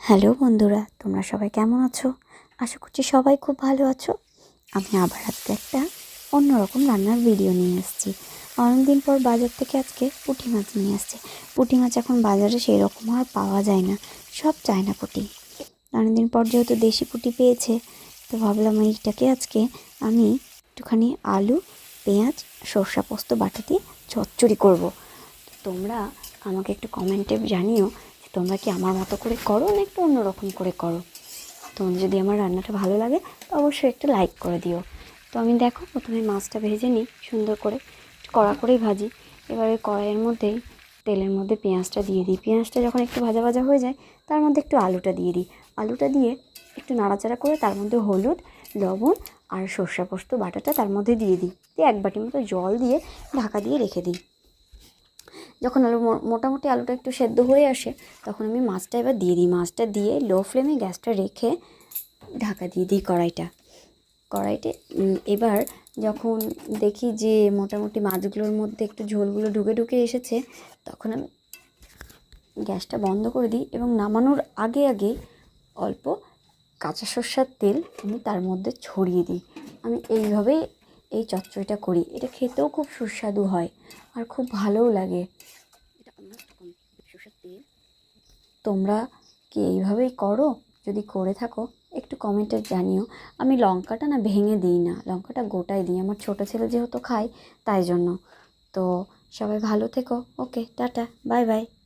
Hello বন্ধুরা, তোমরা সবাই কেমন আছো? আশা করছি সবাই খুব ভালো আছো। আমি আবার আজকে একটা অন্যরকম রান্নার ভিডিও নিয়ে এসেছি। অনেকদিন পর বাজার থেকে আজকে পুঁটি মাছ নিয়ে এসেছি। পুঁটি মাছ এখন বাজারে সেই রকম আর পাওয়া যায় না, সব চায়না পুঁটি। অনেকদিন পর যেহেতু দেশি পুঁটি পেয়েছে, তো ভাবলাম এইটাকে আজকে আমি একটুখানি আলু, পেঁয়াজ, সর্ষা পোস্ত বাটা দিয়ে চচ্চড়ি করবো। তোমরা আমাকে একটু কমেন্টে জানিও যে তোমরা কি আমার মতো করে করো না একটু অন্যরকম করে করো। তোমাদের যদি আমার রান্নাটা ভালো লাগে তো অবশ্যই একটু লাইক করে দিও। তো আমি দেখো প্রথমে মাছটা ভেজে নিই সুন্দর করে, কড়া করেই ভাজি। এবারে কড়াইয়ের মধ্যেই তেলের মধ্যে পেঁয়াজটা দিয়ে দিই। পেঁয়াজটা যখন একটু ভাজা ভাজা হয়ে যায় তার মধ্যে একটু আলুটা দিয়ে দিই। আলুটা দিয়ে একটু নাড়াচাড়া করে তার মধ্যে হলুদ, লবণ আর সর্ষে পোস্ত বাটাটা তার মধ্যে দিয়ে দিই। দিয়ে এক বাটি মতো জল দিয়ে ঢাকা দিয়ে রেখে দিই। যখন মোটামুটি আলুটা একটু সেদ্ধ হয়ে আসে তখন আমি মাছটা এবার দিয়ে দিই। মাছটা দিয়ে লো ফ্লেমে গ্যাসটা রেখে ঢাকা দিয়ে দিই কড়াইতে। এবার যখন দেখি যে মোটামুটি মাছগুলোর মধ্যে একটু ঝোলগুলো ঢুকে ঢুকে এসেছে তখন আমি গ্যাসটা বন্ধ করে দিই এবং নামানোর আগে আগে অল্প কাঁচা সর্ষের তেল আমি তার মধ্যে ছড়িয়ে দিই। আমি এইভাবেই এই চচ্চড়িটা করি। এটা খেতেও খুব সুস্বাদু হয় আর খুব ভালোও লাগে। এটা সর্ষের তেল। তোমরা কি এইভাবেই করো? যদি করে থাকো একটু কমেন্টে জানিও। আমি লঙ্কাটা না ভেঙে দিই না, লঙ্কাটা গোটাই দিই। আমার ছোটো ছেলে যেহেতু খায় তাই জন্য। তো সবাই ভালো থেকো। ওকে, টাটা, বাই বাই।